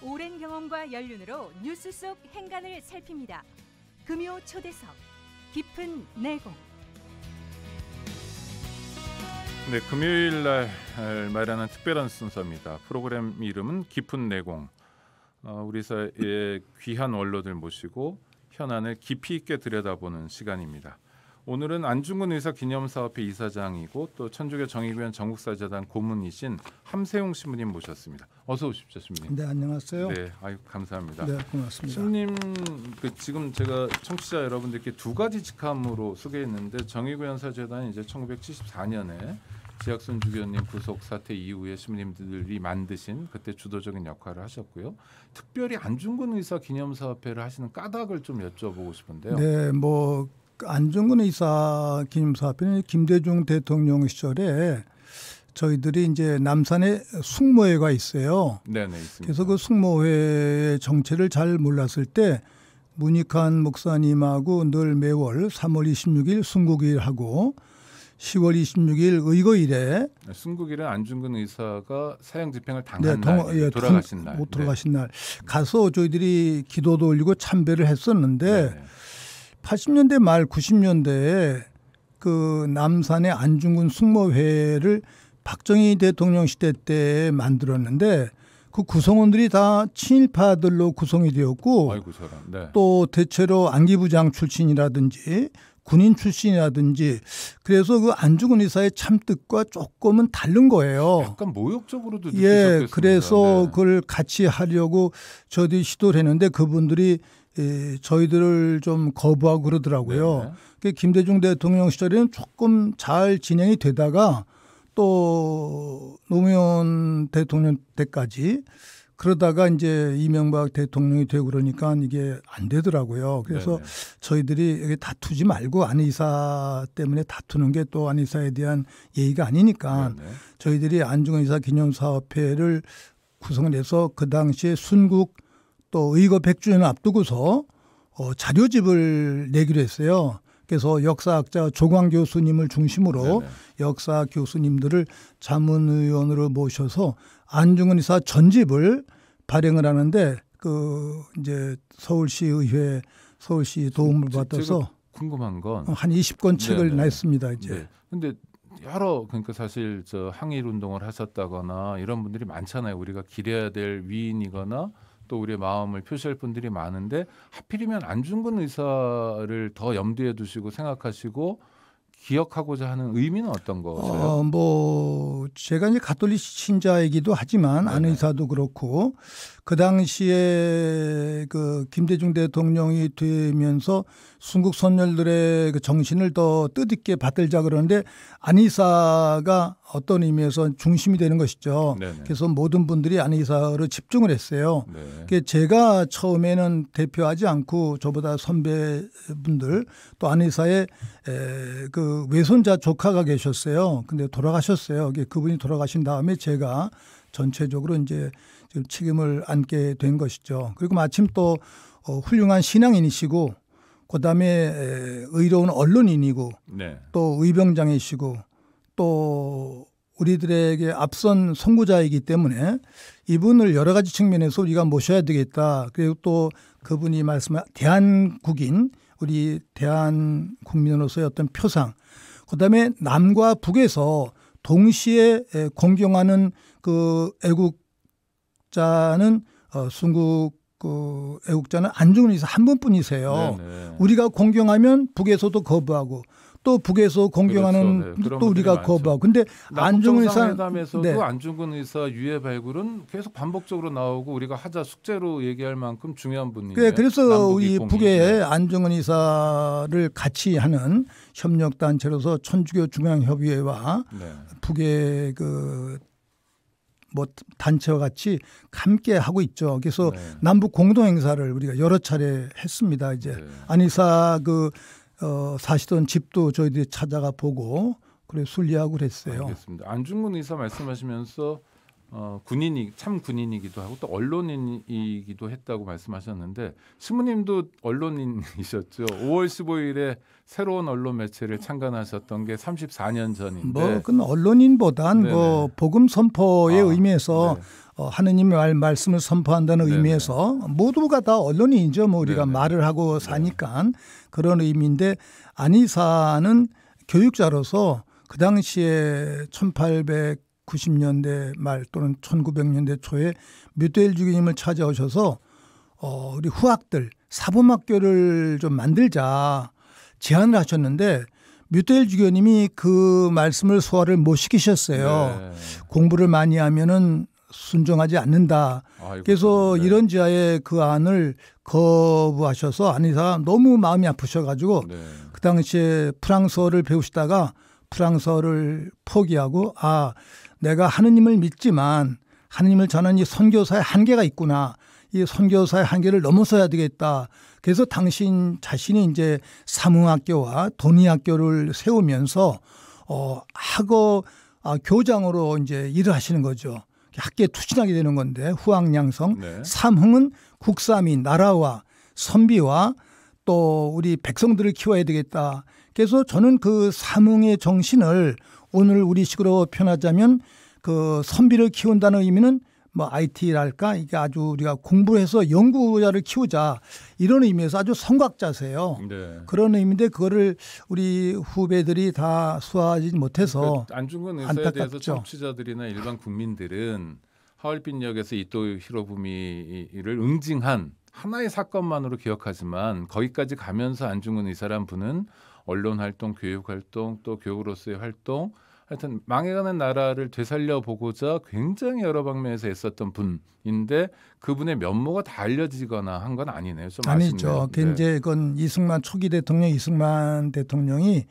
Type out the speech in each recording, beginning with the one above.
오랜 경험과 연륜으로 뉴스 속 행간을 살핍니다. 금요 초대석, 깊은 내공. 네, 금요일 날 마련한 특별한 순서입니다. 프로그램 이름은 깊은 내공. 우리 사회의 귀한 원로들 모시고 현안을 깊이 있게 들여다보는 시간입니다. 오늘은 안중근 의사 기념사업회 이사장이고 또 천주교 정의교회 전국사재단 고문이신 함세웅 신부님 모셨습니다. 어서 오십시오, 신부님. 네, 안녕하세요. 네, 아유 감사합니다. 네, 고맙습니다. 신부님, 지금 제가 청취자 여러분들께 두 가지 직함으로 소개했는데 정의교회 사재단이 이제 1974년에 지학순 주교님 구속 사태 이후에 신부님들이 만드신 그때 주도적인 역할을 하셨고요. 특별히 안중근 의사 기념사업회를 하시는 까닭을 좀 여쭤보고 싶은데요. 네, 안중근 의사 기념사업회는 김대중 대통령 시절에 저희들이 이제 남산에 숙모회가 있어요. 네네, 있습니다. 그래서 그 숙모회의 정체를 잘 몰랐을 때 문익환 목사님하고 늘 매월 3월 26일 순국일하고 10월 26일 의거일에 순국일은 안중근 의사가 사형 집행을 당한 돌아가신 날. 못 돌아가신 날 가서 저희들이 기도도 올리고 참배를 했었는데 네네. 80년대 말 90년대에 그 남산의 안중근 숙모회를 박정희 대통령 시대 때 만들었는데 그 구성원들이 다 친일파들로 구성이 되었고 아이고, 저런. 네. 또 대체로 안기부장 출신이라든지 군인 출신이라든지 그래서 그 안중근 의사의 참뜻과 조금은 다른 거예요. 약간 모욕적으로도 느끼셨겠습니다. 그래서 네. 그걸 같이 하려고 저희들이 시도를 했는데 그분들이 저희들을 좀 거부하고 그러더라고요. 김대중 대통령 시절에는 조금 잘 진행이 되다가 또 노무현 대통령 때까지 그러다가 이제 이명박 대통령이 되고 그러니까 이게 안 되더라고요. 그래서 네네. 저희들이 여기 다투지 말고 안 의사 때문에 다투는 게 또 안 의사에 대한 예의가 아니니까 네네. 저희들이 안중근 의사 기념사업회를 구성을 해서 그 당시에 순국 또 의거 100주년을 앞두고서 자료집을 내기로 했어요. 그래서 역사학자 조광 교수님을 중심으로 네네. 역사 교수님들을 자문위원으로 모셔서 안중근 의사 전집을 발행을 하는데 그 이제 서울시 의회 서울시 도움을 받아서 궁금한 건 한 20권 책을 네네. 냈습니다. 이제. 근데 그러니까 사실 항일 운동을 하셨다거나 이런 분들이 많잖아요. 우리가 기려야 될 위인이거나 또 우리의 마음을 표시할 분들이 많은데 하필이면 안중근 의사를 더 염두에 두시고 생각하시고 기억하고자 하는 의미는 어떤 거세요? 제가 이제 가톨릭 신자이기도 하지만 안 의사도 그렇고 그 당시에 그 김대중 대통령이 되면서 순국 선열들의 그 정신을 더 뜻있게 받들자 그러는데 안 의사가 어떤 의미에서 중심이 되는 것이죠. 네네. 그래서 모든 분들이 안 의사로 집중을 했어요. 네. 제가 처음에는 대표하지 않고 저보다 선배분들 또 안 의사의 그 외손자 조카가 계셨어요. 근데 돌아가셨어요. 그분이 돌아가신 다음에 제가 전체적으로 이제 지금 책임을 안게 된 것이죠. 그리고 마침 또 훌륭한 신앙인이시고 그다음에 의로운 언론인이고 네. 또 의병장이시고 또 우리들에게 앞선 선구자이기 때문에 이분을 여러 가지 측면에서 우리가 모셔야 되겠다. 그리고 또 그분이 말씀한 대한국인 우리 대한국민으로서의 어떤 표상 그다음에 남과 북에서 동시에 공경하는 그 애국자는 순국 그 애국자는 안중근 의사 한 분뿐이세요. 네네. 우리가 공경하면 북에서도 거부하고 또 북에서 공경하는 그렇죠. 네. 또 우리가 많죠. 거부하고. 근데 안중근 의사 남북정상회담에서도 안중근 의사 유해 발굴은 계속 반복적으로 나오고 우리가 하자 숙제로 얘기할 만큼 중요한 분이에요. 그래서 우리 북에 안중근 의사를 같이 하는 협력 단체로서 천주교 중앙협의회와 북의 그 단체와 같이 함께 하고 있죠. 그래서 남북 공동 행사를 우리가 여러 차례 했습니다. 이제 안 의사 사시던 집도 저희들이 찾아가 보고 그래 순리하고 그랬어요. 알겠습니다. 안중근 의사 말씀하시면서 군인이 참 군인이기도 하고 또 언론인이기도 했다고 말씀하셨는데 신부님도 언론인이셨죠. 5월 15일에 새로운 언론 매체를 창간하셨던 게 34년 전인데. 그건 언론인보단 네네. 복음 선포의 의미에서 네. 하느님의 말씀을 선포한다는 네네. 의미에서 모두가 다 언론인이죠. 우리가 네네. 말을 하고 사니까 그런 의미인데 안이사는 교육자로서 그 당시에 1890년대 말 또는 1900년대 초에 뮤테일 주교님을 찾아오셔서 우리 후학들 사범학교를 좀 만들자 제안을 하셨는데 뮤테일 주교님이 그 말씀을 소화를 못 시키셨어요. 네. 공부를 많이 하면은 순종하지 않는다. 아이고, 그래서 네. 이런 지하에 그 안을 거부하셔서 안이사가 너무 마음이 아프셔가지고 네. 그 당시에 프랑스어를 배우시다가 프랑스어를 포기하고 내가 하느님을 믿지만 하느님을 전하는 이 선교사의 한계가 있구나. 이 선교사의 한계를 넘어서야 되겠다. 그래서 당신 자신이 이제 사문학교와 돈이학교를 세우면서 학어 교장으로 이제 일을 하시는 거죠. 학계에 투신하게 되는 건데 후학양성. 네. 삼흥은 국삼이 나라와 선비와 또 우리 백성들을 키워야 되겠다. 그래서 저는 그 삼흥의 정신을 오늘 우리식으로 표현하자면 그 선비를 키운다는 의미는 뭐 IT랄까 이게 아주 우리가 공부해서 연구자를 키우자 이런 의미에서 아주 성각자세요. 네. 그런 의미인데 그거를 우리 후배들이 다 수화하지 못해서 안중근 의사에 대해서 안타깝죠. 청취자들이나 일반 국민들은 하얼빈역에서 이토 히로부미를 응징한 하나의 사건만으로 기억하지만 거기까지 가면서 안중근 의사란 분은 언론 활동, 교육 활동, 또 교우로서의 활동, 하여튼 망해가는 나라를 되살려 보고자 굉장히 여러 방면에서 애썼던 분인데 그분의 면모가 다 알려지거나 한 건 아니네요. 좀 아니죠. 아쉽네요. 이제 그건 이승만 초기 대통령 이승만 대통령이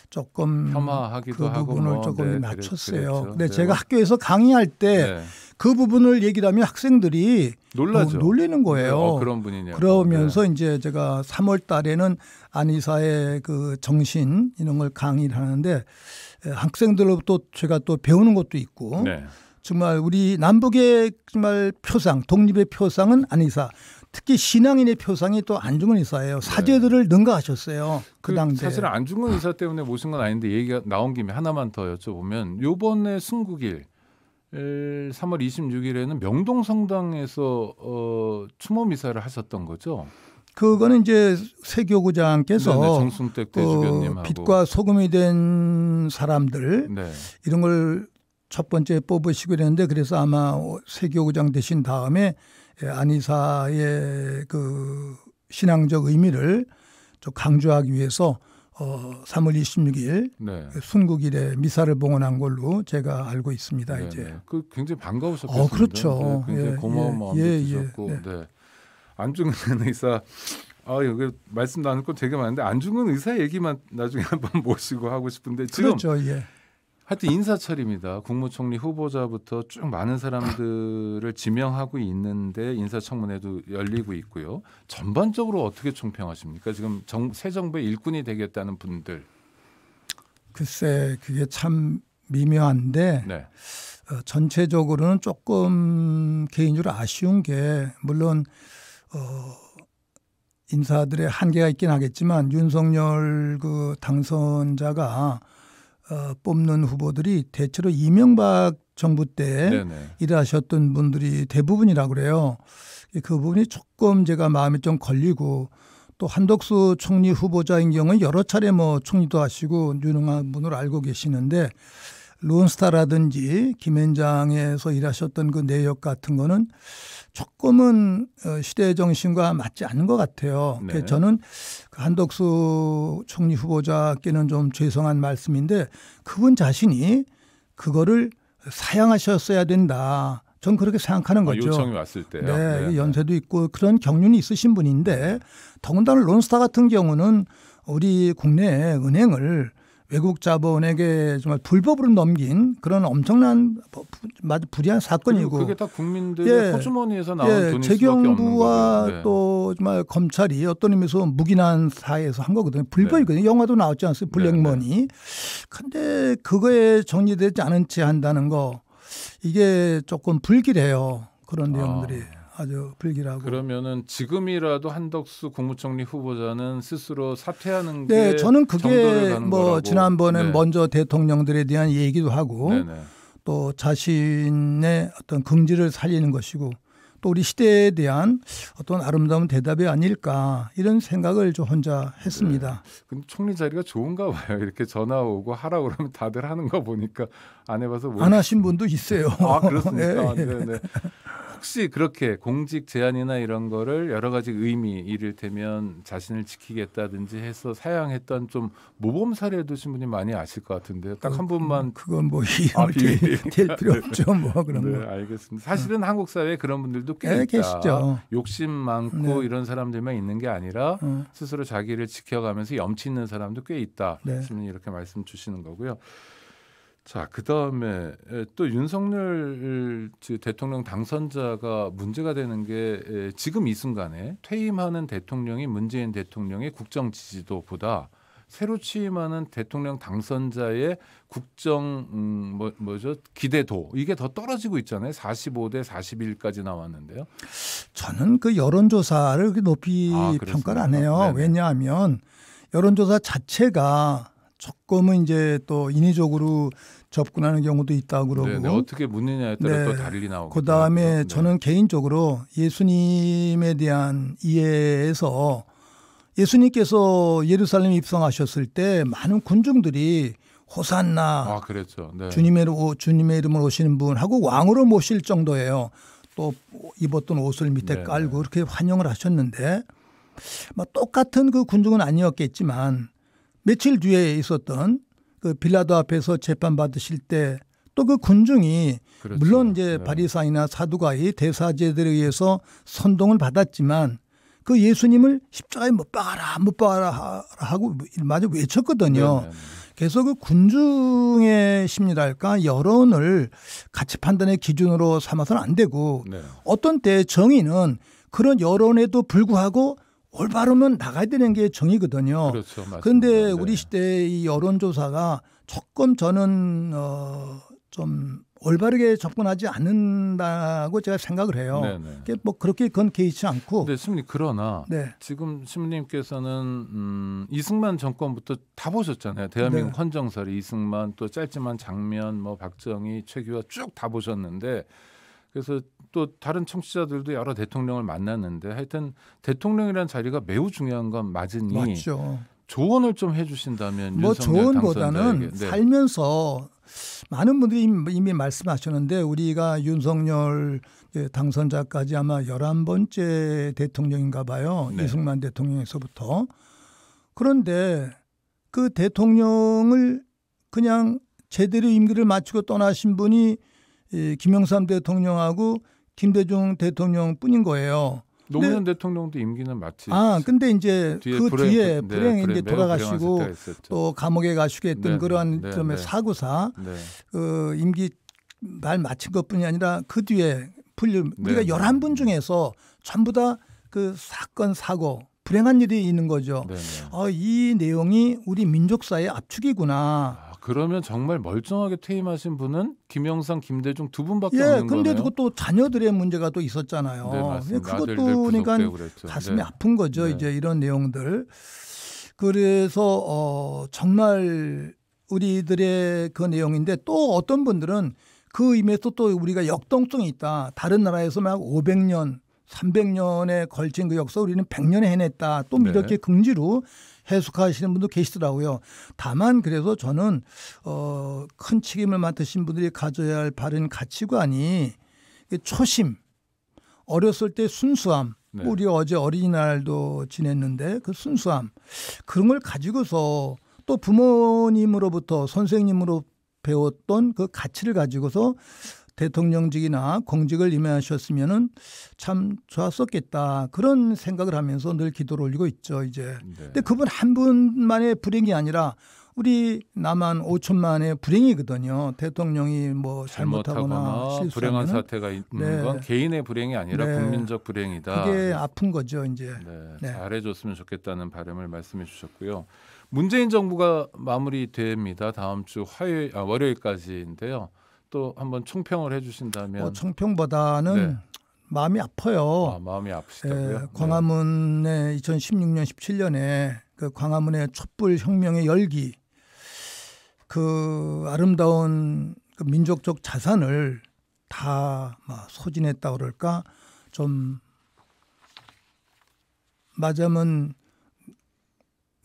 조금 폄하하기도 그 하고 부분을 뭐, 조금 네, 낮췄어요. 그랬죠. 근데 네. 제가 학교에서 강의할 때 그 네. 부분을 얘기를 하면 학생들이 놀라죠. 놀리는 거예요. 그런 분이냐고. 그러면서 네. 이제 제가 3월 달에는 안이사의 그 정신 이런 걸 강의를 하는데 학생들로부터 제가 또 배우는 것도 있고 네. 정말 우리 남북의 정말 표상, 독립의 표상은 안이사. 특히 신앙인의 표상이 또 안중근 의사예요. 사제들을 능가하셨어요. 그 당시에. 사실 안중근 의사 때문에 모신 건 아닌데 얘기가 나온 김에 하나만 더 여쭤보면 요번에 순국일 3월 26일에는 명동 성당에서 추모 미사를 하셨던 거죠? 그거는 이제 세교구장께서 네네, 정순택 대주교님하고 빛과 소금이 된 사람들 네. 이런 걸 첫 번째 뽑으시고 그랬는데 그래서 아마 세교구장 되신 다음에 안이사의 그 신앙적 의미를 좀 강조하기 위해서 3월 26일 네. 순국일에 미사를 봉헌한 걸로 제가 알고 있습니다. 네, 이제. 네. 그 굉장히 반가우셨겠습니다. 그렇죠. 네, 굉장히 예, 고마운 예, 마음도 예, 드셨고. 예, 네. 안중근 의사 여기 말씀 나눌 건 되게 많은데 안중근 의사 얘기만 나중에 한번 모시고 하고 싶은데 지금 그렇죠. 예. 하여튼 인사철입니다. 국무총리 후보자부터 쭉 많은 사람들을 지명하고 있는데 인사청문회도 열리고 있고요. 전반적으로 어떻게 총평하십니까? 지금 새 정부의 일꾼이 되겠다는 분들. 글쎄 그게 참 미묘한데 네. 전체적으로는 조금 개인적으로 아쉬운 게 물론 인사들의 한계가 있긴 하겠지만 윤석열 그 당선자가 뽑는 후보들이 대체로 이명박 정부 때 네네. 일하셨던 분들이 대부분이라고 그래요. 그 부분이 조금 제가 마음이 좀 걸리고 또 한덕수 총리 후보자인 경우는 여러 차례 뭐 총리도 하시고 유능한 분으로 알고 계시는데 론스타라든지 김현장에서 일하셨던 그 내역 같은 거는 조금은 시대 정신과 맞지 않는 것 같아요. 네. 그래서 저는 그 한덕수 총리 후보자께는 좀 죄송한 말씀인데 그분 자신이 그거를 사양하셨어야 된다. 전 그렇게 생각하는 거죠. 요청이 왔을 때요. 네, 연세도 있고 그런 경륜이 있으신 분인데 더군다나 론스타 같은 경우는 우리 국내 은행을 외국 자본에게 정말 불법으로 넘긴 그런 엄청난 불이한 사건이고 그게 다 국민들의 호주머니에서 나온 돈일 수밖에 없는 재경부와 거고요. 네. 또 정말 검찰이 어떤 의미에서 묵인한 사회에서 한 거거든요. 불법이거든요. 영화도 나왔지 않습니까? 블랙머니. 근데 그거에 정리되지 않은 채 한다는 거 이게 조금 불길해요. 그런 내용들이 아주 불길하고. 그러면은 지금이라도 한덕수 국무총리 후보자는 스스로 사퇴하는 네, 게 저는 정도를 그게 가는 뭐 거라고. 지난번에 네. 먼저 대통령들에 대한 얘기도 하고 네네. 또 자신의 어떤 긍지를 살리는 것이고 또 우리 시대에 대한 어떤 아름다운 대답이 아닐까 이런 생각을 저 혼자 했습니다. 근데 총리 자리가 좋은가 봐요. 이렇게 전화 오고 하라 그러면 다들 하는 거 보니까 안 해봐서 안 하신 분도 있어요. 아 그렇습니까? 예, 네네. 혹시 그렇게 공직 제안이나 이런 거를 여러 가지 의미 이를테면 자신을 지키겠다든지 해서 사양했던 좀 모범 사례도 신부님 많이 아실 것 같은데요. 딱 한 분만. 그건 뭐 이름을 댈 필요 없죠. 뭐 그런 네, 거. 알겠습니다. 사실은 한국 사회에 그런 분들도 꽤 네, 있다. 계시죠. 욕심 많고 네. 이런 사람들만 있는 게 아니라 스스로 자기를 지켜가면서 염치 있는 사람도 꽤 있다. 네. 신부님 이렇게 말씀 주시는 거고요. 자, 그다음에 또 윤석열 대통령 당선자가 문제가 되는 게 지금 이 순간에 퇴임하는 대통령이 문재인 대통령의 국정 지지도보다 새로 취임하는 대통령 당선자의 국정 뭐죠? 기대도 이게 더 떨어지고 있잖아요. 45대 41까지 나왔는데요. 저는 그 여론조사를 그렇게 높이 평가를 안 해요. 네네. 왜냐하면 여론조사 자체가 조금은 이제 또 인위적으로 접근하는 경우도 있다고 그러고. 네네. 어떻게 묻느냐에 따라 네. 또 다르게 나오고. 그 다음에 네. 저는 개인적으로 예수님에 대한 이해에서 예수님께서 예루살렘 입성하셨을 때 많은 군중들이 호산나 그랬죠. 네. 주님의 이름으로 오시는 분 하고 왕으로 모실 정도예요. 또 입었던 옷을 밑에 네. 깔고 그렇게 환영을 하셨는데 뭐 똑같은 그 군중은 아니었겠지만 며칠 뒤에 있었던 그 빌라도 앞에서 재판 받으실 때 또 그 군중이 그렇죠. 물론 이제 네. 바리사이나 사두가이 대사제들에 의해서 선동을 받았지만 그 예수님을 십자가에 못 박아라 하고 마저 외쳤거든요. 네네. 그래서 그 군중의 심리랄까 여론을 가치 판단의 기준으로 삼아서는 안 되고 네. 어떤 때 정의는 그런 여론에도 불구하고 올바르면 나가야 되는 게 정의거든요. 그렇죠. 맞습니다. 그런데 네. 우리 시대의 이 여론조사가 조금 저는 좀 올바르게 접근하지 않는다고 제가 생각을 해요. 네네. 그게 뭐 그렇게 그건 개의치 않고. 근데 신부님 그러나 네. 지금 신부님께서는 이승만 정권부터 다 보셨잖아요. 대한민국 네. 헌정사를 이승만 또 짧지만 장면 뭐 박정희 최규하 쭉 다 보셨는데 그래서 또 다른 청취자들도 여러 대통령을 만났는데 하여튼 대통령이라는 자리가 매우 중요한 건 맞으니 맞죠. 조언을 좀 해주신다면 뭐 윤석열 조언보다는 당선자에게. 네. 살면서 많은 분들이 이미 말씀하셨는데 우리가 윤석열 당선자까지 아마 11번째 대통령인가 봐요. 네. 이승만 대통령에서부터. 그런데 그 대통령을 그냥 제대로 임기를 마치고 떠나신 분이 김영삼 대통령하고 김대중 대통령 뿐인 거예요. 노무현 대통령도 임기는 마치. 근데 이제 그 뒤에 불행히 이제 매우 돌아가시고 불행한 사태가 있었죠. 또 감옥에 가시게 했던 네, 그러한 네, 점의 네. 사고사 네. 임기 말 마친 것뿐이 아니라 그 뒤에 우리가 네. 11분 중에서 전부 다 그 사건 사고 불행한 일이 있는 거죠. 네. 이 내용이 우리 민족사의 압축이구나. 그러면 정말 멀쩡하게 퇴임하신 분은 김영삼, 김대중 두 분밖에 없는 근데 거네요. 그것도 자녀들의 문제가 또 있었잖아요. 네, 맞습니다. 아들들 그것도 그러니까 구속되고 그랬죠. 가슴이 네. 아픈 거죠. 네. 이제 이런 내용들. 그래서 정말 우리들의 그 내용인데 또 어떤 분들은 그 의미에서 또 우리가 역동성이 있다. 다른 나라에서 막 500년, 300년에 걸친 그 역사 우리는 100년에 해냈다. 또 네. 이렇게 긍지로 해석하시는 분도 계시더라고요. 다만 그래서 저는 큰 책임을 맡으신 분들이 가져야 할 바른 가치관이 초심, 어렸을 때 순수함. 네. 우리 어제 어린이날도 지냈는데 그 순수함 그런 걸 가지고서 또 부모님으로부터 선생님으로 배웠던 그 가치를 가지고서 대통령직이나 공직을 임하셨으면은 참 좋았었겠다 그런 생각을 하면서 늘 기도를 올리고 있죠 이제. 네. 근데 그분 한 분만의 불행이 아니라 우리 남한 5천만의 불행이거든요. 대통령이 뭐 잘못하거나 실수하면 불행한 사태가 있는 네. 건 개인의 불행이 아니라 네. 국민적 불행이다. 그게 아픈 거죠 이제. 네, 네. 잘해줬으면 좋겠다는 바람을 말씀해 주셨고요. 문재인 정부가 마무리됩니다. 다음 주 월요일까지인데요. 또 한번 총평을 해주신다면. 총평보다는 네. 마음이 아파요. 마음이 아프시다고요? 광화문에 2016년, 17년에 그 광화문의 촛불 혁명의 열기, 그 아름다운 그 민족적 자산을 다 소진했다 그럴까, 좀 맞으면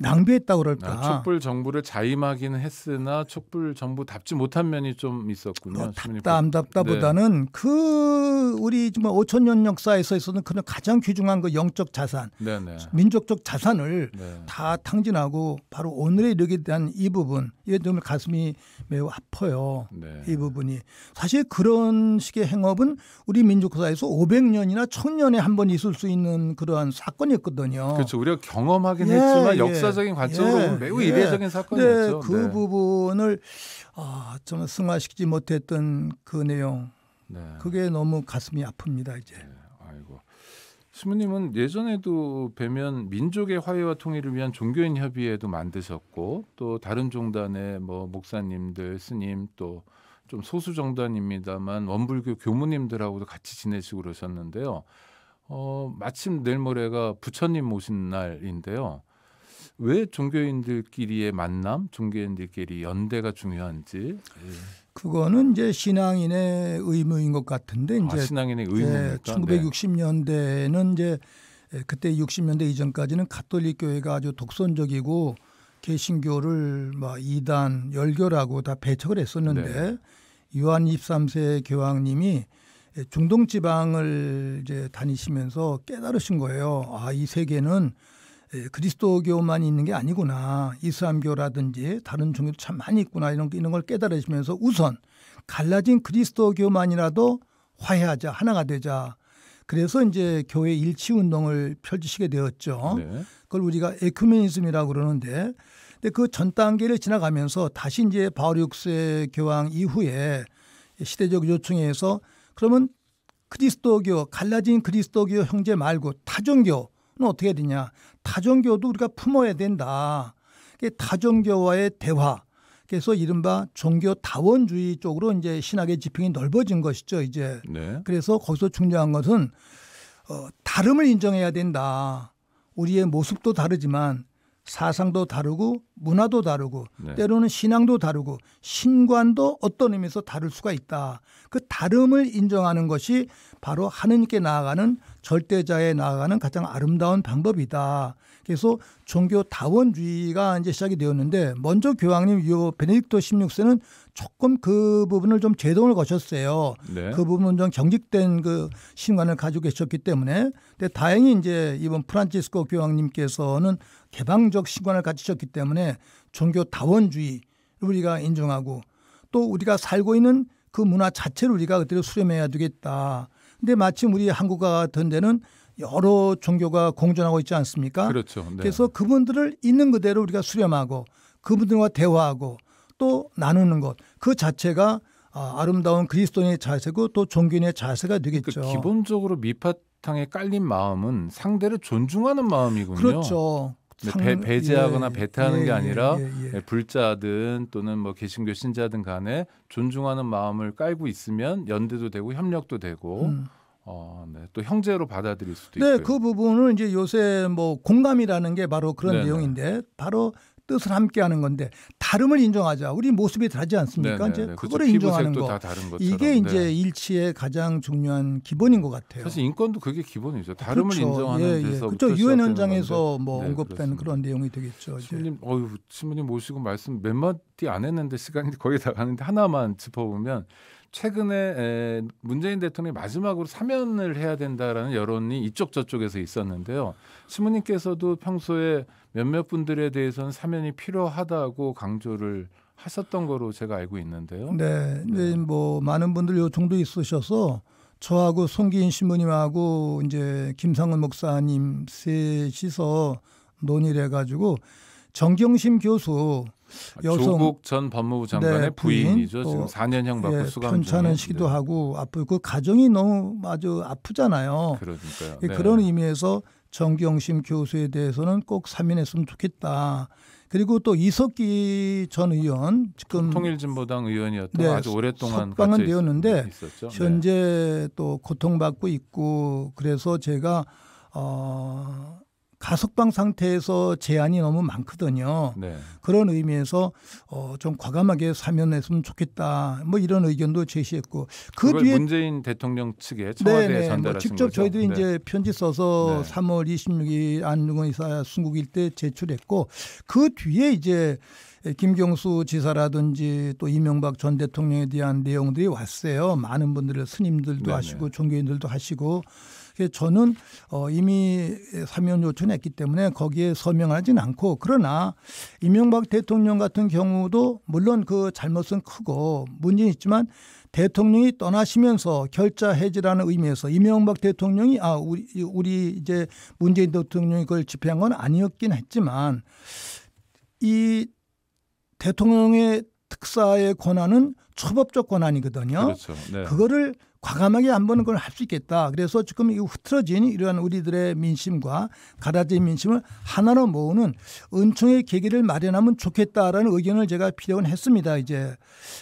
낭비했다 그럴까. 촛불 정부를 자임하기는 했으나 촛불 정부답지 못한 면이 좀 있었군요. 답다 안 답다보다는 그 우리 5천 년 역사에서 있어서는 그런 가장 귀중한 그 영적 자산, 네네. 민족적 자산을 네. 다 탕진하고 바로 오늘에 이르게 대한 이 부분, 이게 정말 가슴이 매우 아파요. 네. 이 부분이 사실 그런 식의 행업은 우리 민족사에서 500년이나 1000년에 한 번 있을 수 있는 그러한 사건이었거든요. 그렇죠. 우리가 경험하긴 했지만 예. 역사적인 관점으로 보면 매우 이례적인 사건이었죠. 그 부분을 좀 승화시키지 못했던 그 내용, 네. 그게 너무 가슴이 아픕니다. 이제. 네. 아이고. 신부님은 예전에도 뵈면 민족의 화해와 통일을 위한 종교인 협의회도 만드셨고 또 다른 종단의 뭐 목사님들, 스님 또 좀 소수 정단입니다만 원불교 교무님들하고도 같이 지내시고 그러셨는데요. 마침 내일 모레가 부처님 모신 날인데요. 왜 종교인들끼리의 만남, 종교인들끼리 연대가 중요한지. 그거는 이제 신앙인의 의무인 것 같은데 이제 신앙인의 의무입니까? 1960년대는 이제 그때 60년대 이전까지는 가톨릭 교회가 아주 독선적이고 개신교를 이단, 열교라고 다 배척을 했었는데 요한 23세 교황님이 중동 지방을 이제 다니시면서 깨달으신 거예요. 이 세계는 그리스도교만 있는 게 아니구나. 이슬람교라든지 다른 종교도 참 많이 있구나. 이런 걸 깨달으시면서 우선 갈라진 그리스도교만이라도 화해하자, 하나가 되자. 그래서 이제 교회 일치 운동을 펼치시게 되었죠. 네. 그걸 우리가 에큐메니즘이라고 그러는데, 근데 그 전 단계를 지나가면서 다시 이제 바울 6세 교황 이후에 시대적 요청에 의해서 그러면 그리스도교, 갈라진 그리스도교 형제 말고 타종교는 어떻게 해야 되냐. 타종교도 우리가 품어야 된다. 타종교와의 대화. 그래서 이른바 종교 다원주의 쪽으로 이제 신학의 지평이 넓어진 것이죠, 이제. 네. 그래서 거기서 중요한 것은 다름을 인정해야 된다. 우리의 모습도 다르지만 사상도 다르고 문화도 다르고 때로는 신앙도 다르고 신관도 어떤 의미에서 다를 수가 있다. 그 다름을 인정하는 것이 바로 하느님께 나아가는 절대자에 나아가는 가장 아름다운 방법이다. 그래서 종교 다원주의가 이제 시작이 되었는데 먼저 교황님 베네딕토 16세는 조금 그 부분을 좀 제동을 거셨어요. 네. 그 부분은 좀 경직된 그 신관을 가지고 계셨기 때문에. 근데 다행히 이제 이번 프란치스코 교황님께서는 개방적 신관을 가지셨기 때문에 종교 다원주의를 우리가 인정하고 또 우리가 살고 있는 그 문화 자체를 우리가 그대로 수렴해야 되겠다. 근데 마침 우리 한국과 같은 데는 여러 종교가 공존하고 있지 않습니까? 그렇죠. 네. 그래서 그분들을 있는 그대로 우리가 수렴하고 그분들과 대화하고 또 나누는 것, 그 자체가 아름다운 그리스도인의 자세고 또 종교인의 자세가 되겠죠. 그러니까 기본적으로 밑바탕에 깔린 마음은 상대를 존중하는 마음이군요. 그렇죠. 배제하거나 배타하는 게 아니라 불자든 또는 뭐 개신교 신자든 간에 존중하는 마음을 깔고 있으면 연대도 되고 협력도 되고 네. 또 형제로 받아들일 수도 있고요. 네, 그 부분은 이제 요새 뭐 공감이라는 게 바로 그런 네네. 내용인데 바로 뜻을 함께하는 건데 다름을 인정하자. 우리 모습이 다르지 않습니까? 네네네. 이제 그거를 그렇죠. 인정하는 피부색도 거. 다 다른 것처럼. 이게 이제 네. 일치의 가장 중요한 기본인 것 같아요. 사실 인권도 그게 기본이죠. 다름을 그렇죠. 인정하는 데서부터 그렇죠. 유엔 시작되는 현장에서 건데. 뭐 네, 언급된 그렇습니다. 그런 내용이 되겠죠. 이제. 신부님 모시고 말씀 몇 마디 안 했는데 시간이 거의 다 가는데 하나만 짚어보면 최근에 문재인 대통령이 마지막으로 사면을 해야 된다라는 여론이 이쪽 저쪽에서 있었는데요. 신부님께서도 평소에 몇몇 분들에 대해서는 사면이 필요하다고 강조를 하셨던 거로 제가 알고 있는데요. 네, 뭐 많은 분들 요청도 있으셔서 저하고 송기인 신부님하고 이제 김상훈 목사님 셋이서 논의를 해가지고 정경심 교수 여성 조국 전 법무부 장관의 부인이죠. 지금 4년형 받고 수감 중에. 편찮으시기도 하고 아프고 그 가정이 너무 아주 아프잖아요. 그러니까요. 네. 그런 의미에서 정경심 교수에 대해서는 꼭 사면했으면 좋겠다. 그리고 또 이석기 전 의원 지금 통일진보당 의원이었던 네, 아주 오랫동안 석방은 같이 되었는데 있었죠. 현재 또 고통받고 있고 그래서 제가 가석방 상태에서 제한이 너무 많거든요. 네. 그런 의미에서 좀 과감하게 사면했으면 좋겠다. 뭐 이런 의견도 제시했고 그 그걸 뒤에 문재인 대통령 측에 청와대에 네네, 전달하신 뭐 직접 거죠? 저희들이 네. 이제 편지 써서 네. 3월 26일 안중근 의사 순국일 때 제출했고 그 뒤에 이제 김경수 지사라든지 또 이명박 전 대통령에 대한 내용들이 왔어요. 많은 분들을 스님들도 네네. 하시고 종교인들도 하시고 그래서 저는 이미 사면 요청했기 때문에 거기에 서명하지는 않고 그러나 이명박 대통령 같은 경우도 물론 그 잘못은 크고 문제는 있지만 대통령이 떠나시면서 결자 해지라는 의미에서 이명박 대통령이 우리 이제 문재인 대통령이 그걸 집행한 건 아니었긴 했지만 이 대통령의 특사의 권한은 초법적 권한이거든요. 그렇죠. 네. 그거를 과감하게 한번 그걸 할 수 있겠다. 그래서 지금 이 흐트러진 이러한 우리들의 민심과 가라진 민심을 하나로 모으는 은총의 계기를 마련하면 좋겠다라는 의견을 제가 피력은 했습니다. 이제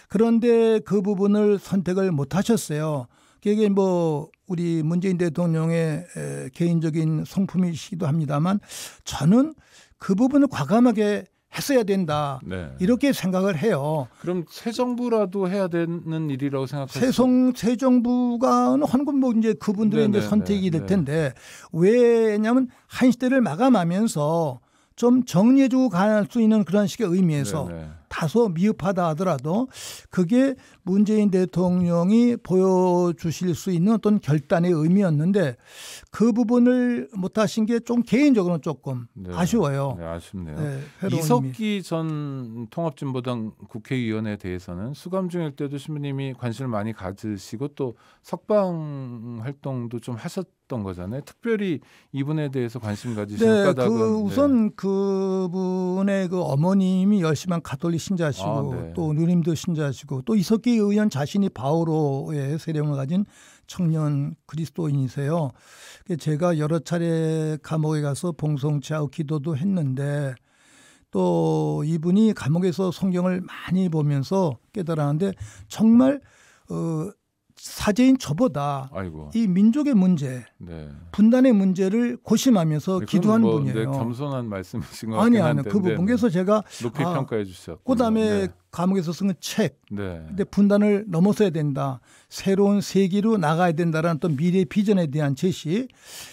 그런데 그 부분을 선택을 못 하셨어요. 그게 뭐 우리 문재인 대통령의 개인적인 성품이시기도 합니다만 저는 그 부분을 과감하게 했어야 된다. 네. 이렇게 생각을 해요. 그럼 새 정부라도 해야 되는 일이라고 생각하세요? 새 정부가 하는 건 뭐 이제 그분들의 이제 선택이 될 텐데 왜냐하면 한 시대를 마감하면서 좀 정리해주고 갈 수 있는 그런 식의 의미에서 네네. 다소 미흡하다 하더라도 그게 문재인 대통령이 보여주실 수 있는 어떤 결단의 의미였는데 그 부분을 못하신 게 좀 개인적으로는 조금 네. 아쉬워요. 네, 아쉽네요. 네, 회로운 의미. 이석기 전 통합진보당 국회의원에 대해서는 수감 중일 때도 신부님이 관심을 많이 가지시고 또 석방 활동도 좀 하셨던 거잖아요. 특별히 이분에 대해서 관심 가지시는 네, 까닭은 우선 그분의 그 어머님이 열심한 가톨릭 신자시고 네. 또 누님도 신자시고 또 이석기 의원 자신이 바오로의 세력을 가진 청년 그리스도인이세요. 제가 여러 차례 감옥에 가서 봉송체하고 기도도 했는데 또 이분이 감옥에서 성경을 많이 보면서 깨달았는데 정말 사제인 저보다 아이고. 이 민족의 문제, 네. 분단의 문제를 고심하면서 기도한 뭐 분이에요. 겸손한 말씀이신 것 같긴 아니 한데 그 부분. 그래서 제가 높이 평가해 주셨고 그다음에 네. 감옥에서 쓴 책. 네. 근데 분단을 넘어서야 된다. 새로운 세기로 나가야 된다라는 또 미래 비전에 대한 제시.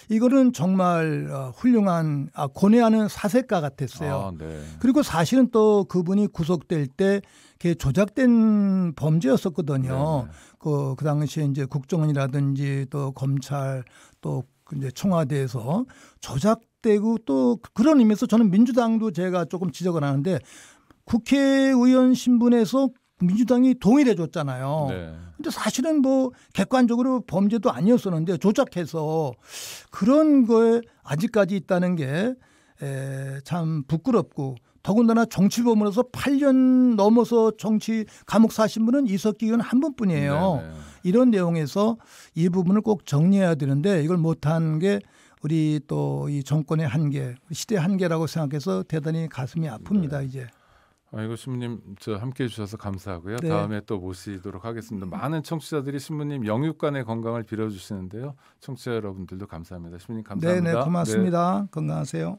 이거는 정말 훌륭한 고뇌하는 사색가 같았어요. 네. 그리고 사실은 또 그분이 구속될 때 그게 조작된 범죄였었거든요. 네. 그 당시에 이제 국정원이라든지 또 검찰 또 이제 청와대에서 조작되고 또 그런 의미에서 저는 민주당도 제가 조금 지적을 하는데 국회의원 신분에서 민주당이 동의해 줬잖아요. 네. 근데 사실은 뭐 객관적으로 범죄도 아니었었는데 조작해서 그런 거에 아직까지 있다는 게 참 부끄럽고 더군다나 정치범으로서 8년 넘어서 정치 감옥 사신 분은 이석기 의원 한 분뿐이에요. 네. 이런 내용에서 이 부분을 꼭 정리해야 되는데 이걸 못한 게 우리 또 이 정권의 한계, 시대 한계라고 생각해서 대단히 가슴이 아픕니다. 네. 이제. 아이고 신부님 저 함께해 주셔서 감사하고요. 네. 다음에 또 모시도록 하겠습니다. 많은 청취자들이 신부님 영육간의 건강을 빌어주시는데요. 청취자 여러분들도 감사합니다. 신부님 감사합니다. 네, 고맙습니다. 건강하세요.